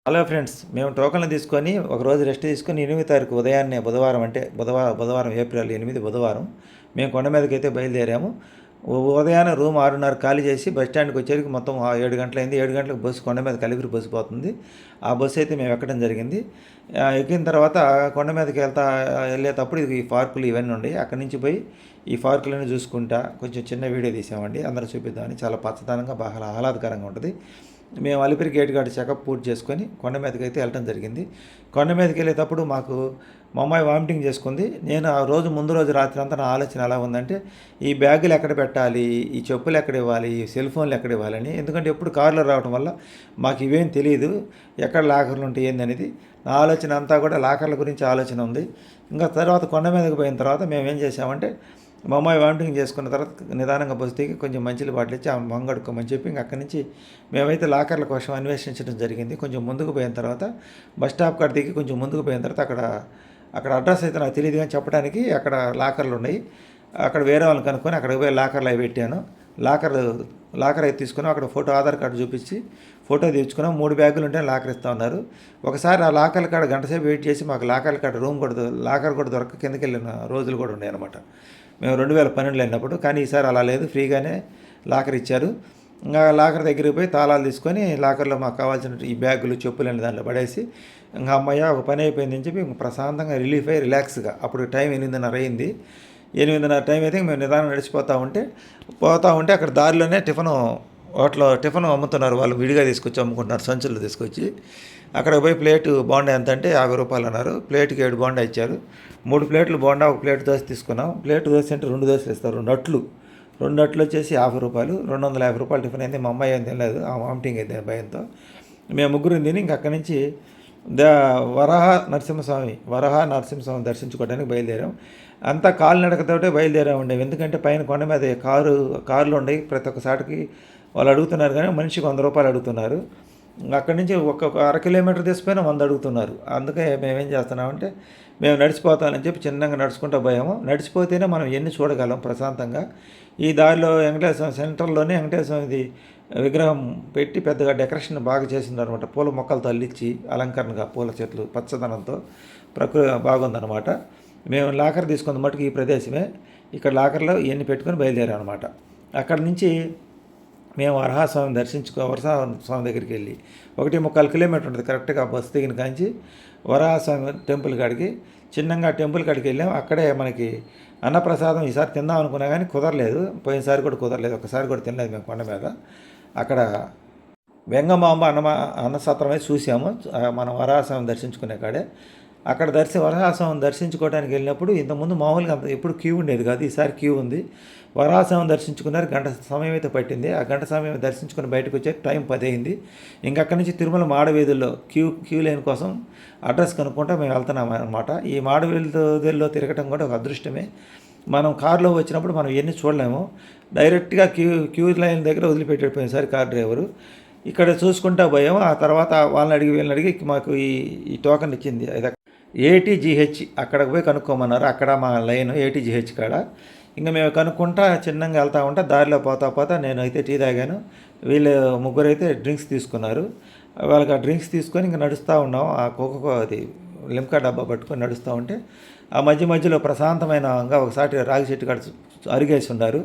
Hello friends, మేము టోకన్లు తీసుకొని ఒకరోజు రెస్ట్ తీసుకొని 8 తారీఖు ఉదయాన్నే బుధవారం అంటే బుధవారం ఏప్రిల్ 8 బుధవారం మేము కొండ మీదకి అయితే బయలుదేరాము. ఉదయాన్నే రూమ్ 6:30 ఖాళీ చేసి బస్ స్టాండ్కి వచ్చేసరికి మొత్తం 7 గంటలైంది. 7 గంటలకు బస్సు కొండ మీద కలిగిరి బస్సు పోతుంది. ఆ బస్సు అయితే మేము ఎక్కడం జరిగింది. ఎక్కిన తర్వాత కొండ మీదకి వెళ్ళేటప్పుడు ఈ పార్కులు ఇవన్నీ ఉన్నాయి. అక్కడి నుంచి పోయి ఈ పార్కులన్నీ చూసుకుంటా కొంచెం చిన్న వీడియో తీసామండి. అందరూ చూపిద్దామని. చాలా పచ్చదనంగా బాగా ఆహ్లాదకరంగా ఉంటుంది. మేము అలిపిరి గేట్ కాడ చెకప్ పూర్తి చేసుకొని కొండ మీదకి అయితే వెళ్ళటం జరిగింది. కొండ మీదకి వెళ్ళేటప్పుడు మాకు మా అమ్మాయి వామిటింగ్ చేసుకుంది. నేను ఆ రోజు ముందు రోజు రాత్రి అంతా నా ఆలోచన ఎలా ఉందంటే ఈ బ్యాగులు ఎక్కడ పెట్టాలి, ఈ చెప్పులు ఎక్కడ ఇవ్వాలి, ఈ సెల్ ఫోన్లు ఎక్కడ ఇవ్వాలని. ఎందుకంటే ఎప్పుడు కారులో రావడం వల్ల మాకు ఇవేం తెలియదు, ఎక్కడ లాకర్లు ఉంటాయి ఏందనేది. నా ఆలోచన అంతా కూడా లాకర్ల గురించి ఆలోచన ఉంది. ఇంకా తర్వాత కొండ మీదకి పోయిన తర్వాత మేము ఏం చేసామంటే మా అమ్మాయి వామిటింగ్ చేసుకున్న తర్వాత నిదానంగా బస్సు దిగి కొంచెం మంచిలు బాటిల్ ఇచ్చి ఆ మంగడుకోమని చెప్పి ఇంక అక్కడి నుంచి మేమైతే లాకర్ల కోసం అన్వేషించడం జరిగింది. కొంచెం ముందుకు పోయిన తర్వాత బస్ స్టాప్ కాడ దిగి కొంచెం ముందుకు పోయిన తర్వాత అక్కడ అడ్రస్ అయితే నాకు తెలియదు కానీ చెప్పడానికి అక్కడ లాకర్లు ఉన్నాయి. అక్కడ వేరే వాళ్ళని కనుక్కొని అక్కడికి పోయి లాకర్లు అవి పెట్టాను. లాకర్ అయితే తీసుకున్నాం. అక్కడ ఆధార్ కార్డు చూపించి ఫోటో తెచ్చుకున్నాం. 3 బ్యాగులు ఉంటే లాకర్ ఇస్తూ ఉన్నారు. ఒకసారి ఆ లాకర్ల కాడ గంటసేపు వెయిట్ చేసి మాకు లాకర్ల కాడ లాకర్ కూడా దొరక కిందకి వెళ్ళిన రోజులు కూడా ఉన్నాయి అనమాట. మేము 2012 వెళ్ళినప్పుడు. కానీ ఈసారి అలా లేదు, ఫ్రీగానే లాకర్ ఇచ్చారు. ఇంకా లాకర్ దగ్గరికి పోయి తాళాలు తీసుకొని లాకర్లో మాకు కావాల్సిన ఈ బ్యాగులు చెప్పులు అనే దాంట్లో పడేసి ఇంకా అమ్మయ్య ఒక పని అయిపోయిందని చెప్పి ప్రశాంతంగా రిలీఫ్ అయ్యి రిలాక్స్గా అప్పుడు టైం 8:30 అయింది. 8:30 టైం అయితే మేము నిదానం నడిచిపోతూ ఉంటే అక్కడ దారిలోనే టిఫిన్ అమ్ముతున్నారు. వాళ్ళు విడిగా తీసుకొచ్చి అమ్ముకుంటున్నారు, సంచులు తీసుకొచ్చి. అక్కడ పోయి ప్లేటు బోండా ఎంత అంటే 50 రూపాయలు అన్నారు. ప్లేట్కి 7 బోండా ఇచ్చారు. 3 ప్లేట్లు బోండా, 1 ప్లేట్ దోశ తీసుకున్నాం. ప్లేట్ దోశ అంటే 2 దోశలు ఇస్తారు. 2 అట్లు వచ్చేసి 50 రూపాయలు. 250 రూపాయలు టిఫిన్ అయింది. మా అమ్మాయి ఏం తినలేదు, ఆ వామిటింగ్ అయితే భయంతో. మేము ముగ్గురు తిని ఇంక అక్కడి నుంచి వరాహ నరసింహస్వామి దర్శించుకోవడానికి బయలుదేరాం. అంతా కాలినడకతోటే బయలుదేరామండి. ఎందుకంటే పైన కొండ మీద కార్లు ఉన్నాయి. ప్రతి ఒక్కసారికి వాళ్ళు అడుగుతున్నారు, కానీ మనిషికి 100 రూపాయలు అడుగుతున్నారు. అక్కడి నుంచి ఒక్కొక్క 1/2 కిలోమీటర్ తీసిపోయినా 100 అడుగుతున్నారు. అందుకే మేమేం చేస్తున్నామంటే మేము నడిచిపోతామని చెప్పి చిన్నగా నడుచుకుంటూ పోయాము. నడిచిపోతేనే మనం ఎన్ని చూడగలం ప్రశాంతంగా. ఈ దారిలో వెంకటేశ్వర సెంటర్లోనే వెంకటేశ్వరది విగ్రహం పెట్టి పెద్దగా డెకరేషన్ బాగా చేసిందనమాట. పూల మొక్కలతో అల్లించి అలంకరణగా పూల చెట్లు పచ్చదనంతో ప్రకృతి బాగుందనమాట. మేము లాకర్ తీసుకున్న మటుకు ఈ ప్రదేశమే. ఇక్కడ లాకర్లో ఇవన్నీ పెట్టుకొని బయలుదేరాం అనమాట. అక్కడి నుంచి మేము వరహాస్వామి దగ్గరికి వెళ్ళి 1.25 కిలోమీటర్ ఉంటుంది కరెక్ట్గా బస్సు దిగిన కాంచి వరహాస్వామి టెంపుల్ కాడికి చిన్నగా టెంపుల్ కాడికి వెళ్ళాం. అక్కడే మనకి అన్నప్రసాదం ఈసారి తిందాం అనుకున్నా కానీ కుదరలేదు. పోయినసారి కూడా కుదరలేదు, ఒకసారి కూడా తినలేదు మేము కొండ మీద. అక్కడ వెంగమాంబ అన్నసత్రమే చూసాము. మనం వరహాస్వామిని దర్శించుకునే కాడే అక్కడ వరహాస్వామిని దర్శించుకోవడానికి వెళ్ళినప్పుడు ఇంతకుముందు మామూలుగా ఎప్పుడు క్యూ ఉండేది కాదు. ఈసారి క్యూ ఉంది. వరహాస్వామిని దర్శించుకున్నారు. గంట సమయం అయితే పట్టింది. ఆ గంట సమయం దర్శించుకుని బయటకు వచ్చే టైం 10 అయింది. ఇంకక్కడి నుంచి తిరుమల మాడవీధుల్లో క్యూ లైన్ కోసం అడ్రస్ కనుక్కుంటా మేము వెళ్తున్నాం అనమాట. ఈ మాడవీధుల్లో తిరగటం కూడా ఒక అదృష్టమే. మనం కారులో వచ్చినప్పుడు మనం ఎన్ని చూడలేము. డైరెక్ట్గా క్యూ లైన్ దగ్గర వదిలిపెట్టిపోయింది సార్ కార్ డ్రైవరు. ఇక్కడ చూసుకుంటా పోయాము. ఆ తర్వాత వీళ్ళని అడిగి మాకు ఈ టోకెన్ ఇచ్చింది. ATGH అక్కడికి పోయి కనుక్కోమన్నారు. అక్కడ మా లైన్ ATGH కాడ. ఇంకా మేము కనుక్కుంటా చిన్నగా వెళ్తూ ఉంటా. దారిలో పోతా నేనైతే టీ తాగాను. వీళ్ళు ముగ్గురు అయితే డ్రింక్స్ తీసుకున్నారు. వాళ్ళకి ఆ డ్రింక్స్ తీసుకొని ఇంకా నడుస్తూ ఉన్నాం. ఆ అది లిమ్కా డబ్బా పట్టుకొని నడుస్తూ ఉంటే ఆ మధ్యలో ప్రశాంతమైనగా ఒకసారి రాగి చెట్టు కాడ అరిగేసి ఉన్నారు.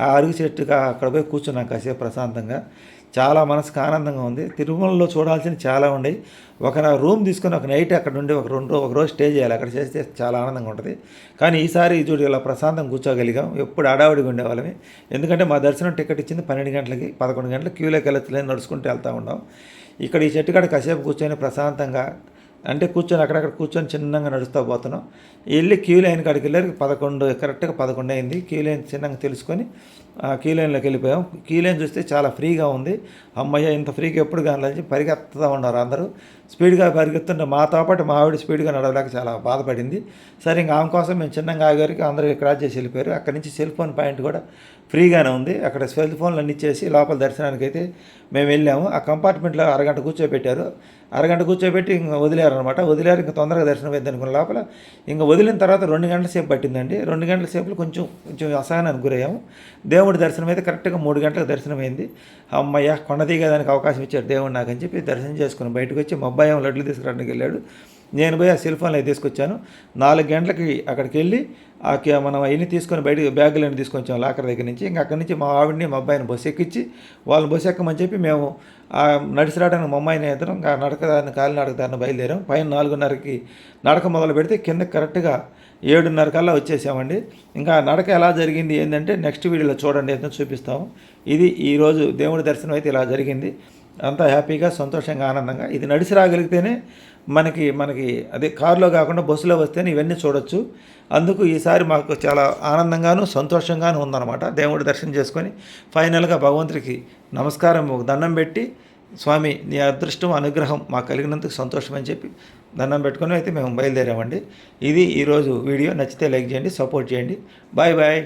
ఆ అరుగు చెట్టుగా అక్కడ పోయి కూర్చున్నాం కాసేపు ప్రశాంతంగా. చాలా మనసుకు ఆనందంగా ఉంది. తిరుమలలో చూడాల్సినవి చాలా ఉన్నాయి. ఒక రూమ్ తీసుకొని ఒక నైట్ అక్కడ ఉండి ఒక రోజు స్టే చేయాలి. అక్కడ చేస్తే చాలా ఆనందంగా ఉంటుంది. కానీ ఈసారి చూడు ఇలా ప్రశాంతంగా కూర్చోగలిగాం. ఎప్పుడు అడావుడిగా ఉండేవాళ్ళమే. ఎందుకంటే మా దర్శనం టికెట్ ఇచ్చింది 12 గంటలకి. 11 గంటలకు క్యూలోకి వెళ్ళలేదు, నడుచుకుంటూ వెళ్తూ ఉన్నాం. ఇక్కడ ఈ చెట్టు కాడ కాసేపు కూర్చొని ప్రశాంతంగా అంటే అక్కడక్కడ కూర్చొని చిన్నగా నడుస్తూ పోతున్నాం. వెళ్ళి క్యూ లైన్ కాడికి వెళ్ళారు. కరెక్ట్గా 11 అయింది. క్యూ లైన్ చిన్నగా తెలుసుకొని క్యూ లైన్లోకి వెళ్ళిపోయాం. క్యూ లైన్ చూస్తే చాలా ఫ్రీగా ఉంది. అమ్మయ్య ఇంత ఫ్రీగా ఎప్పుడు కానిలని పరిగెత్తుతూ ఉన్నారు అందరూ. స్పీడ్గా పరిగెత్తుంటే మాతో పాటు మా ఆవిడ స్పీడ్గా నడవలేక చాలా బాధపడింది. సరే ఇంకా ఆమె కోసం మేము చిన్నగా ఆగారికి అందరూ క్రాస్ చేసి వెళ్ళిపోయారు. అక్కడి నుంచి సెల్ ఫోన్ పాయింట్ కూడా ఫ్రీగానే ఉంది. అక్కడ సెల్ ఫోన్లు అన్ని ఇచ్చేసి లోపల దర్శనానికి అయితే మేము వెళ్ళాము. ఆ కంపార్ట్మెంట్లో అరగంట కూర్చోబెట్టారు. అరగంట కూర్చోబెట్టి ఇంక వదిలేరనమాట. వదిలేరు, ఇంకా తొందరగా దర్శనం అయింది అనుకున్న లోపల ఇంక వదిలిన తర్వాత 2 గంటల సేపు పట్టిందండి. 2 గంటల సేపులో కొంచెం కొంచెం అసహనానికి గురయ్యాము. దేవుడి దర్శనం అయితే కరెక్ట్గా 3 గంటలకు దర్శనం అయింది. అమ్మయ్య, కొండ దిగేదానికి అవకాశం ఇచ్చాడు దేవుడు నాకని చెప్పి దర్శనం చేసుకుని బయటకు వచ్చి మా అబ్బాయి లడ్లు తీసుకురావడానికి వెళ్ళాడు. నేను పోయి ఆ సెల్ ఫోన్లు అవి తీసుకొచ్చాను. 4 గంటలకి అక్కడికి వెళ్ళి మనం అవన్నీ తీసుకొని బయటకు బ్యాగులన్నీ తీసుకొచ్చాము లాకర్ దగ్గర నుంచి. ఇంకా అక్కడి నుంచి మా ఆవిడని మా అబ్బాయిని బస్సు ఎక్కించి వాళ్ళని బస్సు ఎక్కమని చెప్పి మేము నడిచి రావడానికి మా అమ్మాయిని ఇద్దరం కాలినడకదారిని బయలుదేరాం. పైన 4:30కి నడక మొదలు పెడితే కింద కరెక్ట్గా 7:30 కల్లా వచ్చేసామండి. ఇంకా నడక ఎలా జరిగింది ఏంటంటే నెక్స్ట్ వీడియోలో చూడండి, ఎంత చూపిస్తాము. ఇది ఈరోజు దేవుడి దర్శనం అయితే ఇలా జరిగింది. అంతా హ్యాపీగా, సంతోషంగా, ఆనందంగా. ఇది నడిచి రాగలిగితేనే మనకి అదే కారులో కాకుండా బస్సులో వస్తేనే ఇవన్నీ చూడొచ్చు. అందుకు ఈసారి మాకు చాలా ఆనందంగాను సంతోషంగాను ఉందన్నమాట. దేవుడి దర్శనం చేసుకొని ఫైనల్గా భగవంతుడికి నమస్కారం, దండం పెట్టి, స్వామి నీ అదృష్టం అనుగ్రహం మాకు కలిగినందుకు సంతోషం అని చెప్పి దండం పెట్టుకొని అయితే మేము బయలుదేరామండి. ఇది ఈరోజు వీడియో. నచ్చితే లైక్ చేయండి, సపోర్ట్ చేయండి. Bye bye.